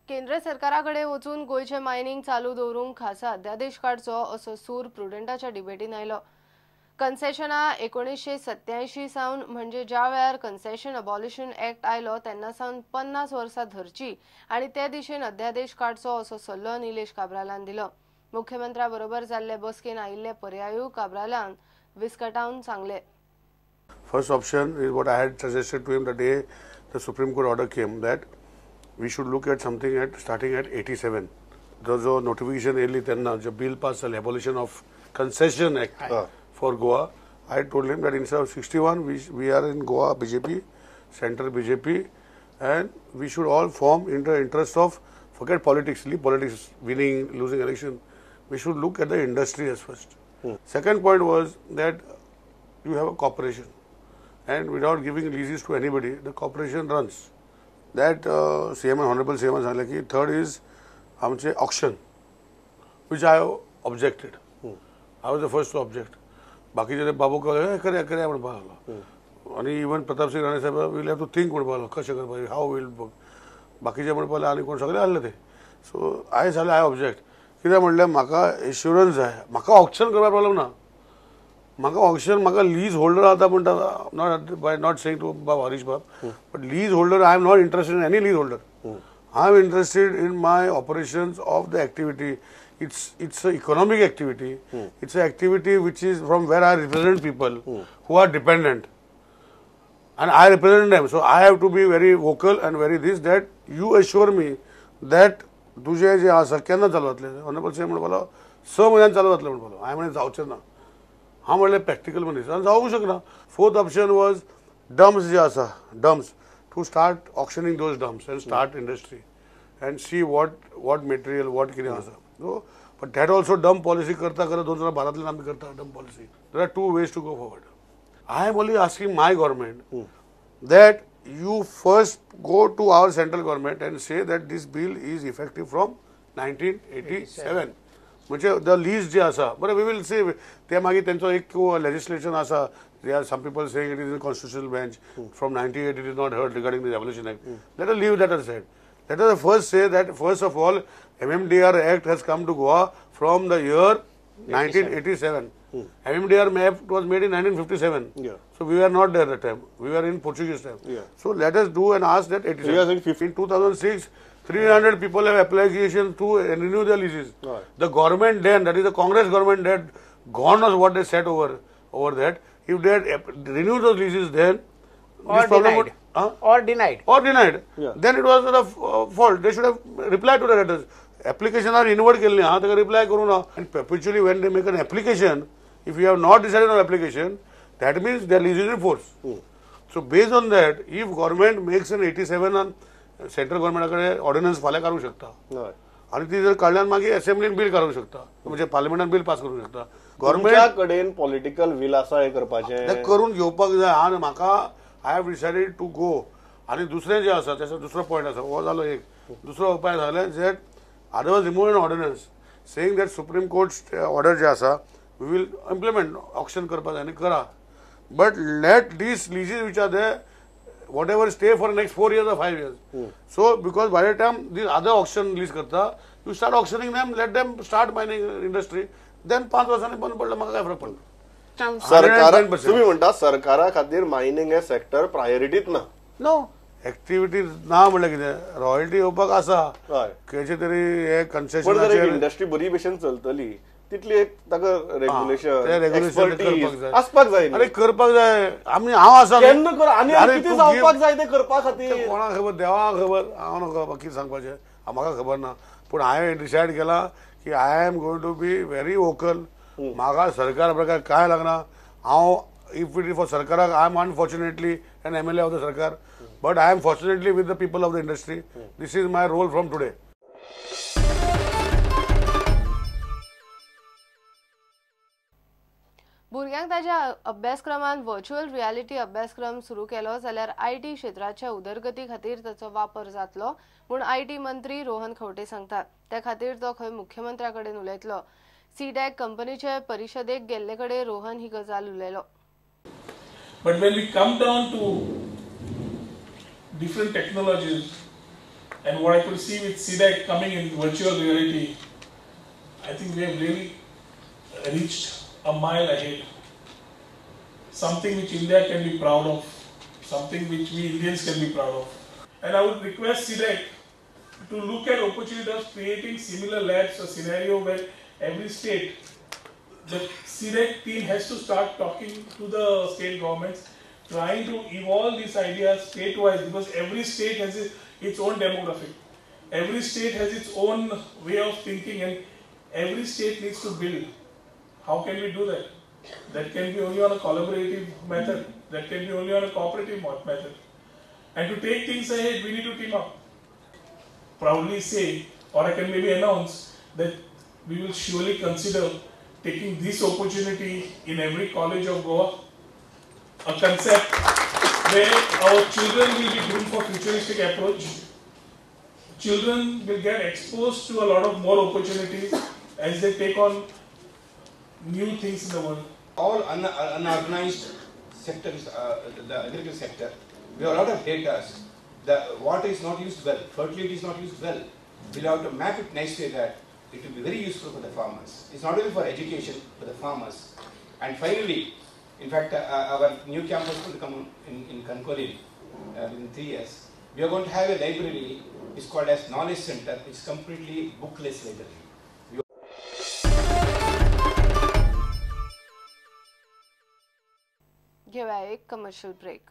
केंद्र सरकाराकडे वचून गोयचे मायनिंग चालू दवरूंक खासा अध्यादेश काडचो असो सूर प्रुडेंटाच्या डिबेटीन आयलो। कन्सेशना 1987 सावन म्हणजे ज्या वेळार कन्सेशन अबॉलिशन ऍक्ट आयलो तेन्ना सावन 50 वर्सां धरची आणि त्या दिशेन अध्यादेश काडचो असो सल्लो निलेश काब्रालान दिलो। मुख्यमंत्र्या बरोबर जाल्ले बसकेन आयिल्ले पर्यायूय काब्रालान विस्कटावन सांगले। First option is what I had suggested to him the day the Supreme Court order came, that we should look at something starting at 87. जो notification early त्यांना जो bill pass झाले abolition of concession act for Goa, I told him that instead of 61 we are in Goa BJP, center BJP, and we should all form in the interest of, forget politics, leave politics, winning, losing election. We should look at the industry as first. Second point was that you have a corporation, and without giving leases to anybody, the corporation runs. That CM and Honorable CM सांगले की third is आमचे auction, which I objected. I was the first to object. बाकी जे बाबू कळे करे करे म्हणून पाहलो आणि इवन प्रताप सिंग राणे साहेब विल हॅव टू थिंक म्हणून पाहलो कशें करपाचें हाऊ विल बाकीचे म्हणून पाहले आनी कोण सगळे आसले ते सो आय जाल्यार आय ऑब्जेक्ट कित्याक म्हणल्यार म्हाका एश्युरन्स जाय म्हाका ऑक्शन करपाक प्रॉब्लेम ना म्हाका ऑक्शन म्हाका लीज होल्डर आता म्हणटा not by not saying to बाब हरीश बाब but lease holder I am not interested in any lease holder I am interested in my operations of the activity. It's an economic activity. It's an activity which is from where I represent people who are dependent, and I represent them. So I have to be very vocal and very this that you assure me that तुझे जे आसा केन्ना चालू जातले honourable से म्हणून बोलो 6 म्हयन्यान चालू जातले म्हणून बोलो हांवें म्हणलें जावचें ना हांव म्हणलें प्रॅक्टिकल मनीस आनी जावूंक शकना। फोर्थ ऑप्शन वॉज डम्प्स जे आसा dumps to start auctioning those dumps and start industry and see what material what कितें आसा so but that also dump policy करता करता 2012 आमी करता dump policy. There are two ways to go forward. I am only asking my government that you first go to our central government and say that this bill is effective from 1987 म्हणजे the lease जे आसा but we will say ते मागीर तेंचो एक legislation आसा. There are some people saying it is a constitutional bench. From 98 it is not heard regarding the Abolition Act. Let us leave that aside. Let us first say that first of all MMDR Act has come to Goa from the year 1987. MMDR Act was made in 1957. So we were not there at that time. We were in Portuguese time. So let us do and ask that 87. In 2006, 300 people have applications to renew their leases. The government then, that is the Congress government, that God knows what they said over that. If they had renewed those leases then, or denied, or denied, then it was the fault. They should have replied to the letters. Application are inward kelli, they reply karu na. And perpetually when they make an application, if you have not decided on application, that means their lease is in force. So based on that, if government makes an 87 on central government कडे ordinance फाल्या काढू शकता. आणि ती जर काढल्यान मागीर असेंब्लीन bill काढू शकता म्हणजे पार्लिमेंटान बिल पास करू शकता. गव्हर्नमेंट कडेन पॉलिटिकल विल आसा हे करपाचें ते करून घेवपाक जाय. आणि म्हाका I have decided to go. आणि दुसरें जे आसा त्याचा दुसरो पॉयंट आसा हो जालो एक. दुसरो उपाय जाले जे order was removed an ordinance saying that Supreme Court order जे आसा वी विल इम्प्लिमेंट ऑक्शन करपाक जाय आनी करा. But let these leases which are there whatever stay for next 4 years or 5 years. So because by the time these other auction release करता, you start auctioning them, let them start mining industry. Then 5 वर्षांनी बंद पडलं म्हाका काय फरक पडलो. सरकार तुम्ही म्हणता सरकारा खातीर मायनिंग हे सेक्टर प्रायोरिटीत ना. नो ऍक्टिव्हिटी ना म्हणल्यार कितें रॉयल्टी येवपाक आसा खंयचे तरी हे कन्सेशनाचेर इंडस्ट्री बरी भशेन चलतली तितली एक ताका रेग्युलेशन आसपाक जाय. अरे करपाक जाय. आमी हांव आसा केन्ना कर आनी कितें जावपाक जाय ते करपा खातीर कोणाक खबर देवा खबर हांव नका कितें सांगपाचें म्हाका खबर ना. पूण हांवें डिसायड केला की I am going to be very vocal. म्हाका सरकार प्रकार काय लागना. हांव इफ इट इज फॉर सरकाराक I am unfortunately an MLA of the सरकार but I am fortunately with the people of the industry. This is my role from today. भुरग्यांक ताज्या अभ्यासक्रमान व्हर्च्युअल रियालिटी अभ्यासक्रम सुरू केलो जाल्यार IT क्षेत्राच्या उदरगती खातीर ताचो वापर जातलो म्हूण IT मंत्री रोहन खंवटे सांगतात. त्या खातीर तो खंय मुख्यमंत्र्या कडेन उलयतलो. सीडॅक कंपनीचे परिशदेक गेल्ले कडेन रोहन ही गजाल उलयलो. But when we come down to different technologies, And what I could see with CDEC coming in virtual reality, I think we have really reached a mile ahead. Something which India can be proud of, something which we Indians can be proud of. And I would request CDEC to look at opportunity of creating similar labs, a scenario where every state, the CDEC team has to start talking to the state governments, trying to evolve these ideas state-wise, because every state has its own demographic. Every state has its own way of thinking, and every state needs to build. How can we do that? That can be only on a collaborative method. That can be only on a cooperative method. And to take things ahead, we need to team up. Proudly say, or I can maybe announce, that we will surely consider taking this opportunity in every college of Goa, a concept where our children will be groomed for futuristic approach. Children will get exposed to a lot of more opportunities as they take on new things in the world. All unorganized sectors, the agricultural sector, we have a lot of data. The water is not used well, fertility is not used well. We'll have to map it nicely that it will be very useful for the farmers. It's not only for education, for the farmers. And finally, in fact, our new campus is going to come in Konkani within 3 years. We are going to have a library, it's called as Knowledge Center, it's completely bookless library. घेऊया एक commercial break.